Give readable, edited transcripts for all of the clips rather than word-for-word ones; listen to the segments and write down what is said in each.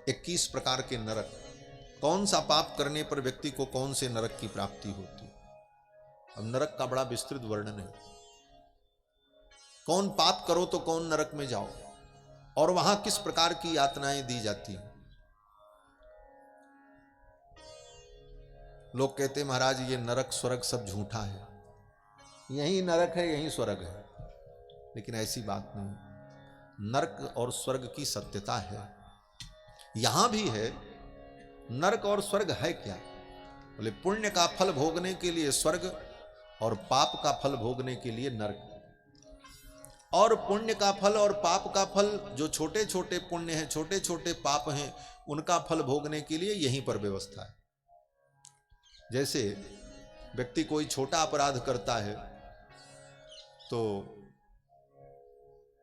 21 प्रकार के नरक। कौन सा पाप करने पर व्यक्ति को कौन से नरक की प्राप्ति होती है। अब नरक का बड़ा विस्तृत वर्णन है। कौन पाप करो तो कौन नरक में जाओ, और वहां किस प्रकार की यातनाएं दी जाती हैं। लोग कहते महाराज ये नरक स्वर्ग सब झूठा है, यही नरक है यही स्वर्ग है, लेकिन ऐसी बात नहीं। नरक और स्वर्ग की सत्यता है, यहां भी है। नरक और स्वर्ग है क्या? बोले पुण्य का फल भोगने के लिए स्वर्ग और पाप का फल भोगने के लिए नरक। और पुण्य का फल और पाप का फल, जो छोटे छोटे पुण्य हैं छोटे छोटे पाप हैं, उनका फल भोगने के लिए यहीं पर व्यवस्था है। जैसे व्यक्ति कोई छोटा अपराध करता है तो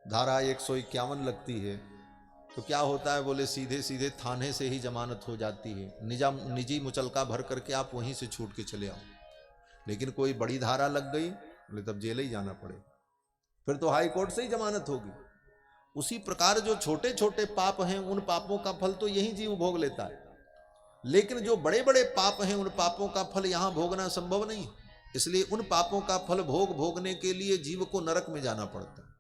धारा 151 लगती है, तो क्या होता है? बोले सीधे सीधे थाने से ही जमानत हो जाती है, निजी मुचलका भर करके आप वहीं से छूट के चले आओ। लेकिन कोई बड़ी धारा लग गई, बोले तब जेल ही जाना पड़े, फिर तो हाई कोर्ट से ही जमानत होगी। उसी प्रकार जो छोटे छोटे पाप हैं उन पापों का फल तो यही जीव भोग लेता है, लेकिन जो बड़े बड़े पाप हैं उन पापों का फल यहां भोगना संभव नहीं। इसलिए उन पापों का फल भोगने के लिए जीव को नरक में जाना पड़ता है।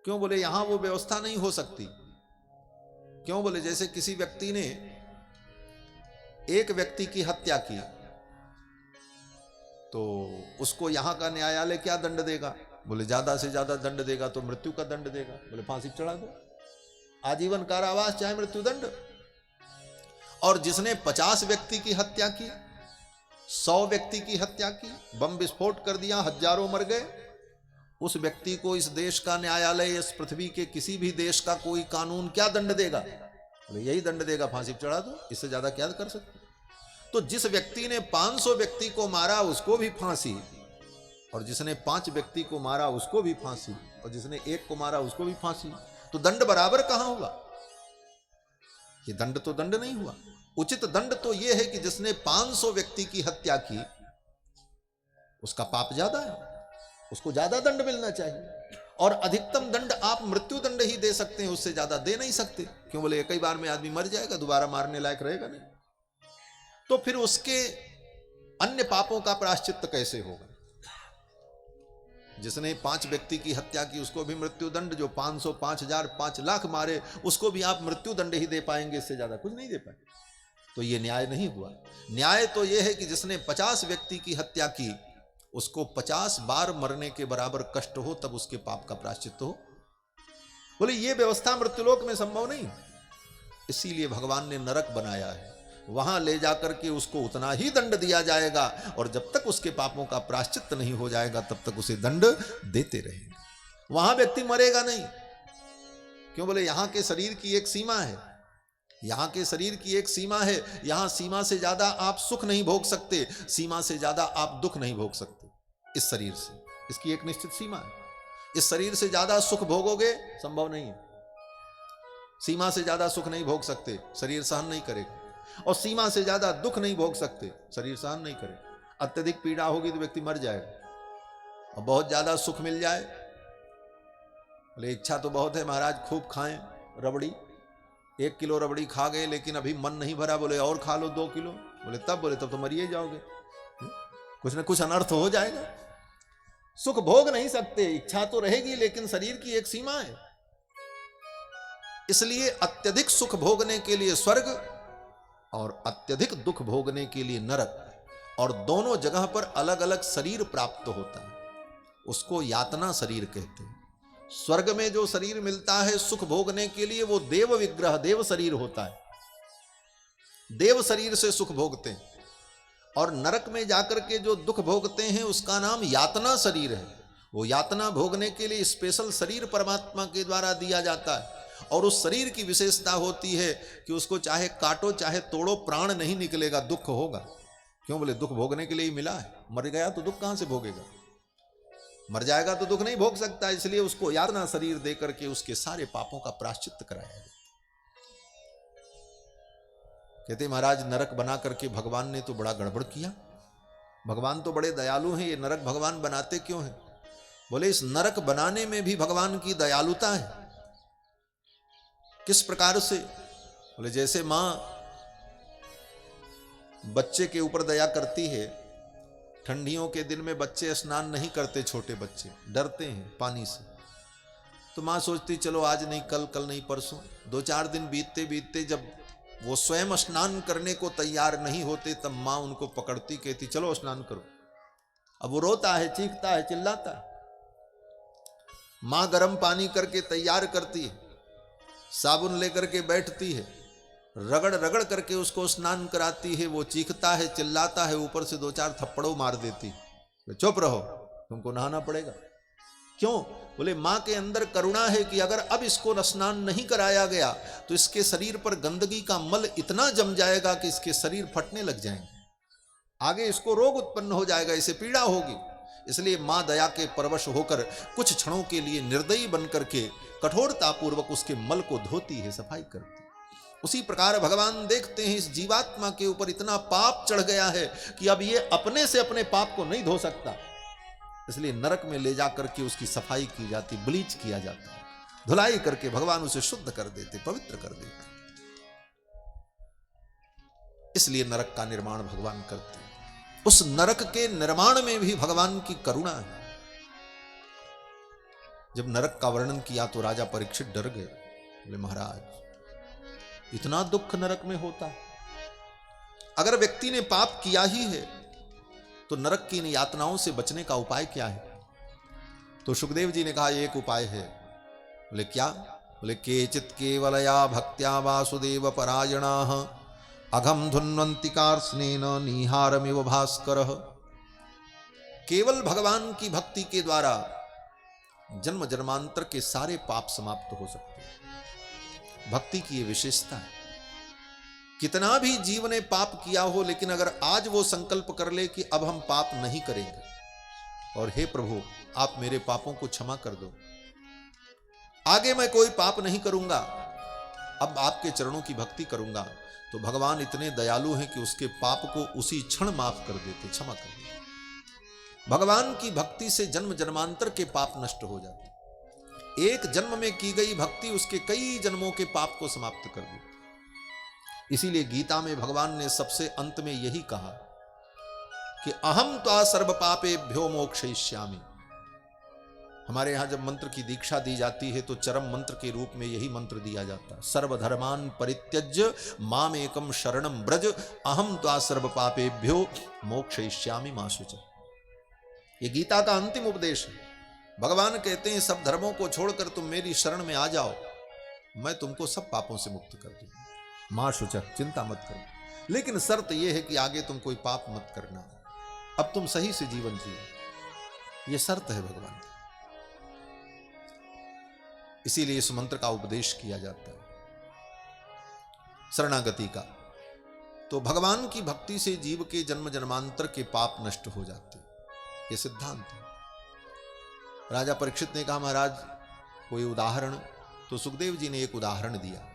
क्यों? बोले यहां वो व्यवस्था नहीं हो सकती। क्यों? बोले जैसे किसी व्यक्ति ने एक व्यक्ति की हत्या की, तो उसको यहां का न्यायालय क्या दंड देगा? बोले ज्यादा से ज्यादा दंड देगा तो मृत्यु का दंड देगा। बोले फांसी चढ़ा दो, आजीवन कारावास चाहे मृत्यु दंड। और जिसने 50 व्यक्ति की हत्या की, 100 व्यक्ति की हत्या की, बम विस्फोट कर दिया, हजारों मर गए, उस व्यक्ति को इस देश का न्यायालय, इस पृथ्वी के किसी भी देश का कोई कानून क्या दंड देगा? बोले यही दंड देगा, फांसी चढ़ा दो, इससे ज्यादा क्या कर सकते। तो जिस व्यक्ति ने 500 व्यक्ति को मारा उसको भी फांसी, और जिसने 5 व्यक्ति को मारा उसको भी फांसी, और जिसने 1 को मारा उसको भी फांसी। तो दंड बराबर कहां हुआ? ये दंड तो दंड नहीं हुआ। उचित दंड तो यह है कि जिसने 500 व्यक्ति की हत्या की उसका पाप ज्यादा है, उसको ज्यादा दंड मिलना चाहिए। और अधिकतम दंड आप मृत्यु दंड ही दे सकते हैं, उससे ज्यादा दे नहीं सकते। क्यों? बोले एक ही बार में आदमी मर जाएगा, दोबारा मारने लायक रहेगा नहीं। तो फिर उसके अन्य पापों का प्रायश्चित्त कैसे होगा? जिसने 5 व्यक्ति की हत्या की उसको भी मृत्यु दंड, जो 500, 5000, 5 लाख मारे उसको भी आप मृत्यु दंड ही दे पाएंगे, इससे ज्यादा कुछ नहीं दे पाएंगे। तो ये न्याय नहीं हुआ। न्याय तो यह है कि जिसने 50 व्यक्ति की हत्या की उसको 50 बार मरने के बराबर कष्ट हो, तब उसके पाप का प्रायश्चित्त हो। बोले ये व्यवस्था मृत्युलोक में संभव नहीं, इसीलिए भगवान ने नरक बनाया है। वहां ले जाकर के उसको उतना ही दंड दिया जाएगा, और जब तक उसके पापों का प्रायश्चित्त नहीं हो जाएगा तब तक उसे दंड देते रहेंगे। वहां व्यक्ति मरेगा नहीं। क्यों? बोले यहां के शरीर की एक सीमा है, यहां के शरीर की एक सीमा है। यहां सीमा से ज्यादा आप सुख नहीं भोग सकते, सीमा से ज्यादा आप दुख नहीं भोग सकते। इस शरीर से इसकी एक निश्चित सीमा है। इस शरीर से ज्यादा सुख भोगोगे संभव नहीं है। सीमा से ज्यादा सुख नहीं भोग सकते, शरीर सहन नहीं करेगा। और सीमा से ज्यादा दुख नहीं भोग सकते, शरीर सहन नहीं करेगा। अत्यधिक पीड़ा होगी तो व्यक्ति मर जाएगा। और बहुत ज्यादा सुख मिल जाए, बोले इच्छा तो बहुत है महाराज खूब खाएं रबड़ी, 1 किलो रबड़ी खा गए लेकिन अभी मन नहीं भरा, बोले और खा लो 2 किलो। बोले तब तो मरिए जाओगे, कुछ ना कुछ अनर्थ हो जाएगा। सुख भोग नहीं सकते, इच्छा तो रहेगी लेकिन शरीर की एक सीमा है। इसलिए अत्यधिक सुख भोगने के लिए स्वर्ग और अत्यधिक दुख भोगने के लिए नरक, और दोनों जगह पर अलग अलग शरीर प्राप्त होता है, उसको यातना शरीर कहते हैं। स्वर्ग में जो शरीर मिलता है सुख भोगने के लिए वो देव विग्रह, देव शरीर होता है, देव शरीर से सुख भोगते हैं। और नरक में जाकर के जो दुख भोगते हैं उसका नाम यातना शरीर है। वो यातना भोगने के लिए स्पेशल शरीर परमात्मा के द्वारा दिया जाता है, और उस शरीर की विशेषता होती है कि उसको चाहे काटो चाहे तोड़ो प्राण नहीं निकलेगा, दुख होगा। क्यों? बोले दुख भोगने के लिए ही मिला है, मर गया तो दुख कहां से भोगेगा? मर जाएगा तो दुख नहीं भोग सकता, इसलिए उसको यातना शरीर देकर के उसके सारे पापों का प्रायश्चित्त कराया गया। कहते महाराज नरक बना करके भगवान ने तो बड़ा गड़बड़ किया। भगवान तो बड़े दयालु हैं, ये नरक भगवान बनाते क्यों हैं? बोले इस नरक बनाने में भी भगवान की दयालुता है। किस प्रकार से? बोले जैसे मां बच्चे के ऊपर दया करती है, ठंडियों के दिन में बच्चे स्नान नहीं करते, छोटे बच्चे डरते हैं पानी से, तो मां सोचती चलो आज नहीं कल, कल नहीं परसों। 2-4 दिन बीतते बीतते जब वो स्वयं स्नान करने को तैयार नहीं होते, तब मां उनको पकड़ती, कहती चलो स्नान करो। अब वो रोता है, चीखता है, चिल्लाता है। मां गर्म पानी करके तैयार करती है, साबुन लेकर के बैठती है, रगड़ रगड़ करके उसको स्नान कराती है। वो चीखता है, चिल्लाता है, ऊपर से 2-4 थप्पड़ों मार देती है। चुप रहो, तुमको नहाना पड़ेगा। क्यों? बोले मां के अंदर करुणा है कि अगर अब इसको स्नान नहीं कराया गया तो इसके शरीर पर गंदगी का मल इतना जम जाएगा कि इसके शरीर फटने लग जाएंगे, आगे इसको रोग उत्पन्न हो जाएगा, इसे पीड़ा होगी। इसलिए मां दया के परवश होकर कुछ क्षणों के लिए निर्दयी बनकर के कठोरता पूर्वक उसके मल को धोती है, सफाई करती है। उसी प्रकार भगवान देखते हैं इस जीवात्मा के ऊपर इतना पाप चढ़ गया है कि अब ये अपने से अपने पाप को नहीं धो सकता, इसलिए नरक में ले जाकर के उसकी सफाई की जाती, ब्लीच किया जाता है, धुलाई करके भगवान उसे शुद्ध कर देते, पवित्र कर देते। इसलिए नरक का निर्माण भगवान करते हैं। उस नरक के निर्माण में भी भगवान की करुणा है। जब नरक का वर्णन किया तो राजा परीक्षित डर गए। बोले महाराज इतना दुख नरक में होता है? अगर व्यक्ति ने पाप किया ही है तो नरक की इन यातनाओं से बचने का उपाय क्या है? तो सुखदेव जी ने कहा एक उपाय है। बोले क्या? बोले केचित केवलया भक्त्या वासुदेव परायणाः अघम धुन्वन्ति कार्ष्णेन निहारमिव भास्करः। केवल भगवान की भक्ति के द्वारा जन्म जन्मांतर के सारे पाप समाप्त हो सकते हैं। भक्ति की ये विशेषता है। कितना भी जीव ने पाप किया हो, लेकिन अगर आज वो संकल्प कर ले कि अब हम पाप नहीं करेंगे और हे प्रभु आप मेरे पापों को क्षमा कर दो, आगे मैं कोई पाप नहीं करूंगा, अब आपके चरणों की भक्ति करूंगा, तो भगवान इतने दयालु हैं कि उसके पाप को उसी क्षण माफ कर देते, क्षमा कर देते। भगवान की भक्ति से जन्म जन्मांतर के पाप नष्ट हो जाते। एक जन्म में की गई भक्ति उसके कई जन्मों के पाप को समाप्त कर देती। इसीलिए गीता में भगवान ने सबसे अंत में यही कहा कि अहम त्वा सर्व पापेभ्यो मोक्षयिष्यामि। हमारे यहां जब मंत्र की दीक्षा दी जाती है तो चरम मंत्र के रूप में यही मंत्र दिया जाता है, सर्वधर्मान परित्यज्य माम एकम शरणम ब्रज अहम त्वा सर्व पापेभ्यो मोक्षयिष्यामि मा शुच। ये गीता का अंतिम उपदेश है। भगवान कहते हैं सब धर्मों को छोड़कर तुम मेरी शरण में आ जाओ, मैं तुमको सब पापों से मुक्त कर दूंगा। मां शुचक, चिंता मत करो, लेकिन शर्त यह है कि आगे तुम कोई पाप मत करना, अब तुम सही से जीवन जियो, यह शर्त है भगवान की। इसीलिए इस मंत्र का उपदेश किया जाता है, शरणागति का। तो भगवान की भक्ति से जीव के जन्म जन्मांतर के पाप नष्ट हो जाते, यह सिद्धांत है। राजा परीक्षित ने कहा महाराज कोई उदाहरण? तो सुखदेव जी ने एक उदाहरण दिया।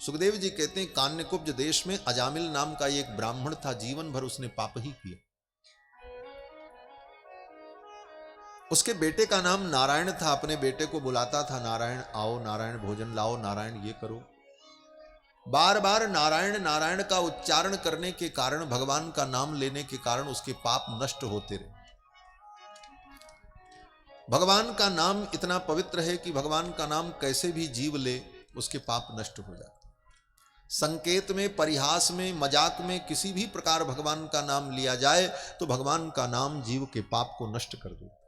सुखदेव जी कहते हैं कान्यकुब्ज देश में अजामिल नाम का एक ब्राह्मण था, जीवन भर उसने पाप ही किया। उसके बेटे का नाम नारायण था, अपने बेटे को बुलाता था, नारायण आओ, नारायण भोजन लाओ, नारायण ये करो। बार बार नारायण नारायण का उच्चारण करने के कारण, भगवान का नाम लेने के कारण उसके पाप नष्ट होते रहे। भगवान का नाम इतना पवित्र है कि भगवान का नाम कैसे भी जीव ले उसके पाप नष्ट हो जाते। संकेत में, परिहास में, मजाक में किसी भी प्रकार भगवान का नाम लिया जाए तो भगवान का नाम जीव के पाप को नष्ट कर देता।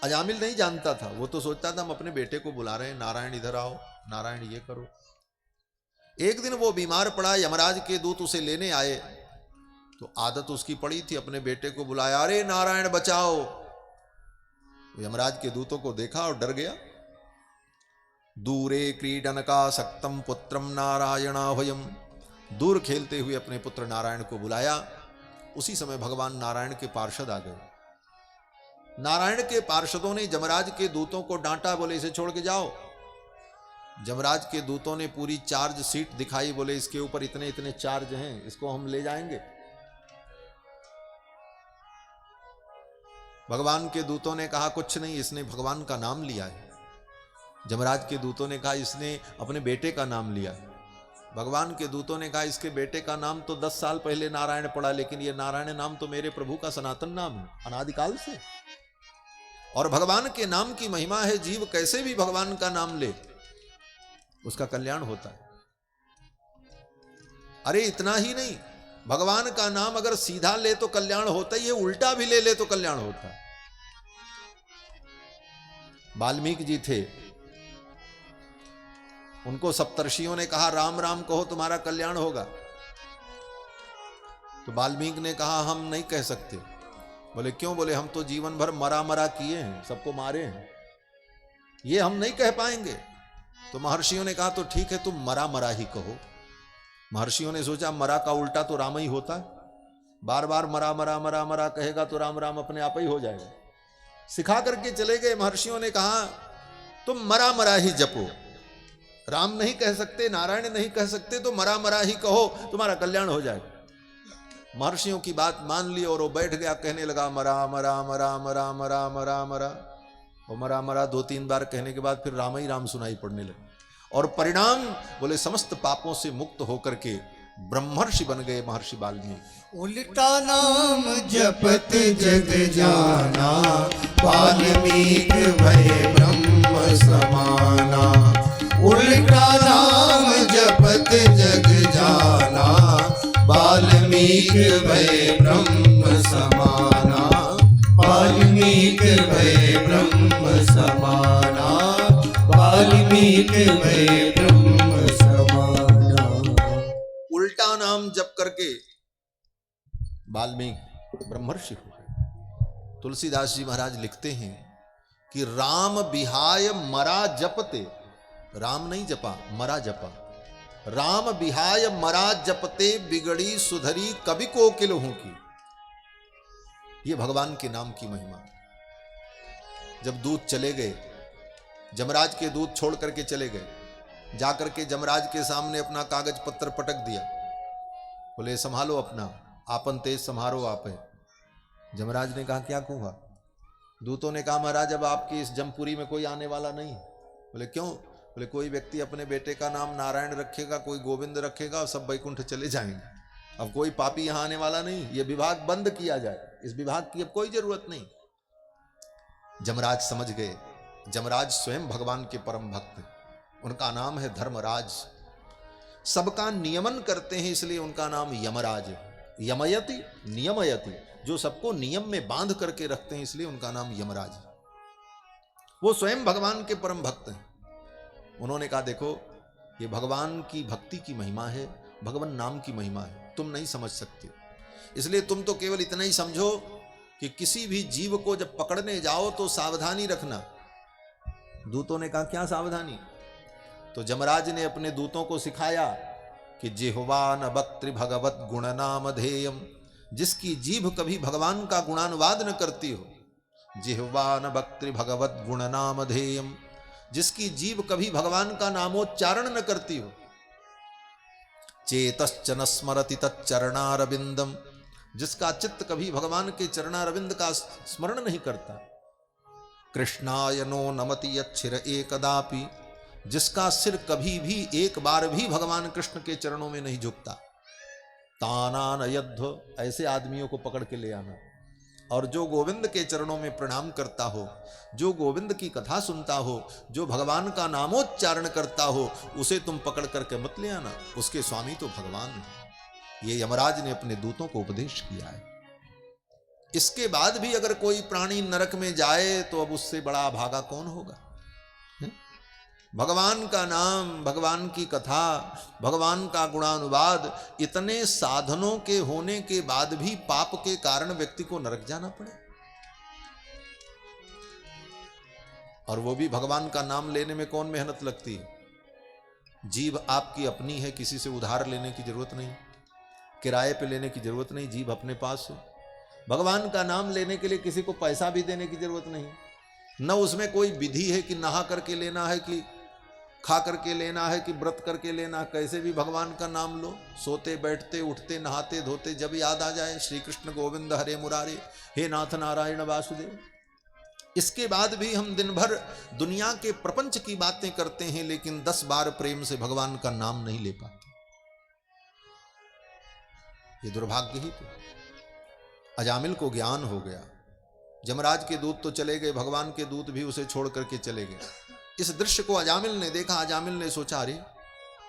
अजामिल नहीं जानता था, वो तो सोचता था हम अपने बेटे को बुला रहे हैं, नारायण इधर आओ, नारायण ये करो। एक दिन वो बीमार पड़ा, यमराज के दूत उसे लेने आए, तो आदत उसकी पड़ी थी, अपने बेटे को बुलाया, अरे नारायण बचाओ। यमराज के दूतों को देखा और डर गया। दूरे क्रीडन का सक्तम पुत्रम नारायणाह्वयम्। दूर खेलते हुए अपने पुत्र नारायण को बुलाया। उसी समय भगवान नारायण के पार्षद आ गए। नारायण के पार्षदों ने जमराज के दूतों को डांटा, बोले इसे छोड़ के जाओ। जमराज के दूतों ने पूरी चार्ज सीट दिखाई, बोले इसके ऊपर इतने इतने चार्ज हैं, इसको हम ले जाएंगे। भगवान के दूतों ने कहा कुछ नहीं, इसने भगवान का नाम लिया है। जमराज के दूतों ने कहा इसने अपने बेटे का नाम लिया है। भगवान के दूतों ने कहा इसके बेटे का नाम तो 10 साल पहले नारायण पड़ा, लेकिन ये नारायण नाम तो मेरे प्रभु का सनातन नाम है, अनादिकाल से। और भगवान के नाम की महिमा है, जीव कैसे भी भगवान का नाम ले उसका कल्याण होता है। अरे इतना ही नहीं, भगवान का नाम अगर सीधा ले तो कल्याण होता ही है, उल्टा भी ले तो कल्याण होता है। वाल्मीकि जी थे, उनको सप्तर्षियों ने कहा राम राम कहो तुम्हारा कल्याण होगा। तो वाल्मीकि ने कहा हम नहीं कह सकते। बोले क्यों? बोले हम तो जीवन भर मरा मरा किए हैं, सबको मारे हैं, ये हम नहीं कह पाएंगे। तो महर्षियों ने कहा तो ठीक है तुम मरा मरा ही कहो। महर्षियों ने सोचा मरा का उल्टा तो राम ही होता है, बार बार मरा मरा मरा मरा कहेगा तो राम राम अपने आप ही हो जाएगा। सिखा करके चले गए। महर्षियों ने कहा तुम मरा मरा ही जपो, राम नहीं कह सकते, नारायण नहीं कह सकते, तो मरा मरा ही कहो तुम्हारा कल्याण हो जाएगा। महर्षियों की बात मान ली और वो बैठ गया, कहने लगा मरा मरा मरा मरा मरा मरा मरा। और मरा मरा 2-3 बार कहने के बाद फिर राम ही राम सुनाई पड़ने लगे। और परिणाम बोले समस्त पापों से मुक्त होकर के ब्रह्मर्षि बन गए महर्षि वाल्मीकि। उल्टा नाम जपत जग जाना, वाल्मीकि भय ब्रह्म समाना। उल्टा नाम जपत जग जाना, वाल्मीकि भय ब्रह्म समाना। वाल्मीकि भय ब्रह्म समाना, वाल्मीकि भय ब्रह्म समाना। उल्टा नाम जप करके वाल्मीकि ब्रह्मर्षि हो गए। तुलसीदास जी महाराज लिखते हैं कि राम बिहाय मरा जपते, राम नहीं जपा मरा जपा। राम बिहाय मरा जपते, बिगड़ी सुधरी कवि को किलहू की। ये भगवान के नाम की महिमा। जब दूत चले गए, जमराज के दूत छोड़ करके चले गए, जाकर के जमराज के सामने अपना कागज पत्र पटक दिया। बोले संभालो अपना, आपन तेज संभारो आप है। जमराज ने कहा क्या कहूँगा? दूतों ने कहा महाराज अब आपकी इस जमपुरी में कोई आने वाला नहीं। बोले क्यों? बोले कोई व्यक्ति अपने बेटे का नाम नारायण रखेगा, कोई गोविंद रखेगा और सब वैकुंठ चले जाएंगे। अब कोई पापी यहाँ आने वाला नहीं, ये विभाग बंद किया जाए, इस विभाग की अब कोई जरूरत नहीं। जमराज समझ गए। जमराज स्वयं भगवान के परम भक्त हैं, उनका नाम है धर्मराज। सबका नियमन करते हैं इसलिए उनका नाम यमराज है। यमयति नियमयति, जो सबको नियम में बांध करके रखते हैं इसलिए उनका नाम यमराज है। वो स्वयं भगवान के परम भक्त हैं। उन्होंने कहा देखो ये भगवान की भक्ति की महिमा है, भगवान नाम की महिमा है, तुम नहीं समझ सकते। इसलिए तुम तो केवल इतना ही समझो कि किसी भी जीव को जब पकड़ने जाओ तो सावधानी रखना। दूतों ने कहा क्या सावधानी? तो जमराज ने अपने दूतों को सिखाया कि जिह्वा न वक्तृ भगवत गुण नाम धेयम, जिसकी जीभ कभी भगवान का गुणानुवाद न करती हो। जिह्वा न वक्तृ भगवत गुण नाम धेयम, जिसकी जीभ कभी भगवान का नामोच्चारण न करती हो। चेतश्च न स्मरति तच्चरणारविंदम, जिसका चित्त कभी भगवान के चरणारविंद का स्मरण नहीं करता। कृष्णाय नो नमति यच्छिर एकदापि, जिसका सिर कभी भी एक बार भी भगवान कृष्ण के चरणों में नहीं झुकता। तानान यद्ध, ऐसे आदमियों को पकड़ के ले आना। और जो गोविंद के चरणों में प्रणाम करता हो, जो गोविंद की कथा सुनता हो, जो भगवान का नामोच्चारण करता हो, उसे तुम पकड़ करके मत ले आना, उसके स्वामी तो भगवान है। ये यमराज ने अपने दूतों को उपदेश किया है। इसके बाद भी अगर कोई प्राणी नरक में जाए तो अब उससे बड़ा भागा कौन होगा? भगवान का नाम, भगवान की कथा, भगवान का गुणानुवाद, इतने साधनों के होने के बाद भी पाप के कारण व्यक्ति को नरक जाना पड़े। और वो भी भगवान का नाम लेने में कौन मेहनत लगती है? जीभ आपकी अपनी है, किसी से उधार लेने की जरूरत नहीं, किराए पे लेने की जरूरत नहीं, जीभ अपने पास है। भगवान का नाम लेने के लिए किसी को पैसा भी देने की जरूरत नहीं, न उसमें कोई विधि है कि नहा करके लेना है, कि खा करके लेना है, कि व्रत करके लेना। कैसे भी भगवान का नाम लो, सोते बैठते उठते नहाते धोते जब याद आ जाए श्री कृष्ण गोविंद हरे मुरारे, हे नाथ नारायण वासुदेव। इसके बाद भी हम दिन भर दुनिया के प्रपंच की बातें करते हैं, लेकिन 10 बार प्रेम से भगवान का नाम नहीं ले पाते। ये दुर्भाग्य ही तो। अजामिल को ज्ञान हो गया, यमराज के दूत तो चले गए, भगवान के दूत भी उसे छोड़ करके चले गए। इस दृश्य को अजामिल ने देखा। अजामिल ने सोचा, अरे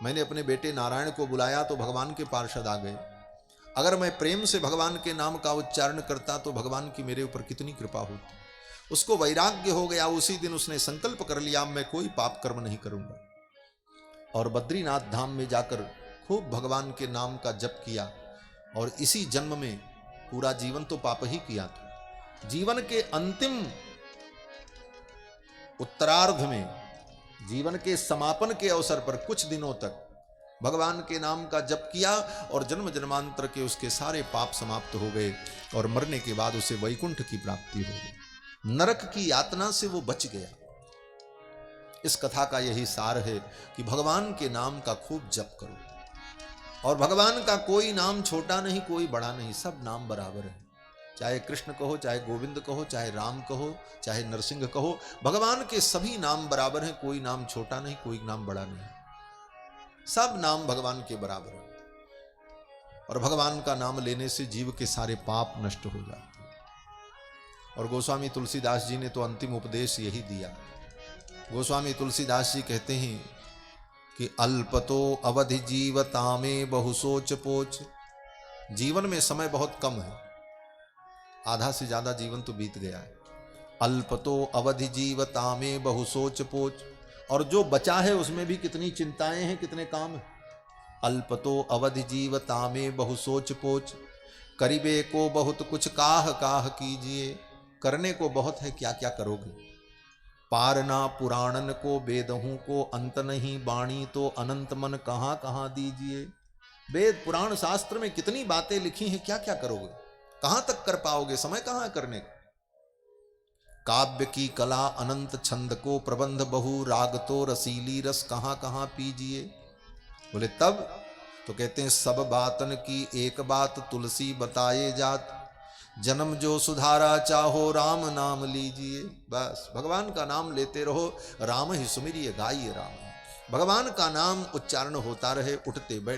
मैंने अपने बेटे नारायण को बुलाया तो भगवान के पार्षद आ गए, अगर मैं प्रेम से भगवान के नाम का उच्चारण करता तो भगवान की मेरे ऊपर कितनी कृपा होती। उसको वैराग्य हो गया। उसी दिन उसने संकल्प कर लिया, मैं कोई पाप कर्म नहीं करूंगा, और बद्रीनाथ धाम में जाकर खूब भगवान के नाम का जप किया। और इसी जन्म में, पूरा जीवन तो पाप ही किया था, जीवन के अंतिम उत्तरार्ध में, जीवन के समापन के अवसर पर कुछ दिनों तक भगवान के नाम का जप किया और जन्म जन्मांतर के उसके सारे पाप समाप्त हो गए और मरने के बाद उसे वैकुंठ की प्राप्ति हो गई। नरक की यातना से वो बच गया। इस कथा का यही सार है कि भगवान के नाम का खूब जप करो, और भगवान का कोई नाम छोटा नहीं, कोई बड़ा नहीं, सब नाम बराबर है। चाहे कृष्ण कहो, चाहे गोविंद कहो, चाहे राम कहो, चाहे नरसिंह कहो, भगवान के सभी नाम बराबर हैं। कोई नाम छोटा नहीं, कोई नाम बड़ा नहीं, सब नाम भगवान के बराबर हैं। और भगवान का नाम लेने से जीव के सारे पाप नष्ट हो जाते हैं। और गोस्वामी तुलसीदास जी ने तो अंतिम उपदेश यही दिया। गोस्वामी तुलसीदास जी कहते हैं कि अल्पतो अवधि जीवता में बहु सोच पोच। जीवन में समय बहुत कम है, आधा से ज्यादा जीवन तो बीत गया है। अल्पतो अवधि जीवता में बहु सोच पोच, और जो बचा है उसमें भी कितनी चिंताएं हैं, कितने काम हैं। अल्पतो अवधि जीवता में बहु सोच पोच, करीबे को बहुत कुछ काह काह कीजिए। करने को बहुत है, क्या क्या करोगे। पारना पुराणन को वेदहूं को अंत नहीं, बाणी तो अनंत मन कहाँ कहाँ दीजिए। वेद पुराण शास्त्र में कितनी बातें लिखी हैं, क्या क्या करोगे, कहां तक कर पाओगे, समय कहां करने का। काव्य की कला अनंत छंद को प्रबंध बहु, राग तो रसीली रस कहां कहां पीजिए। बोले तब तो कहते हैं, सब बातन की एक बात तुलसी बताए जात, जन्म जो सुधारा चाहो राम नाम लीजिए। बस भगवान का नाम लेते रहो, राम ही सुमिरिय गाइए राम। भगवान का नाम उच्चारण होता रहे, उठते बैठते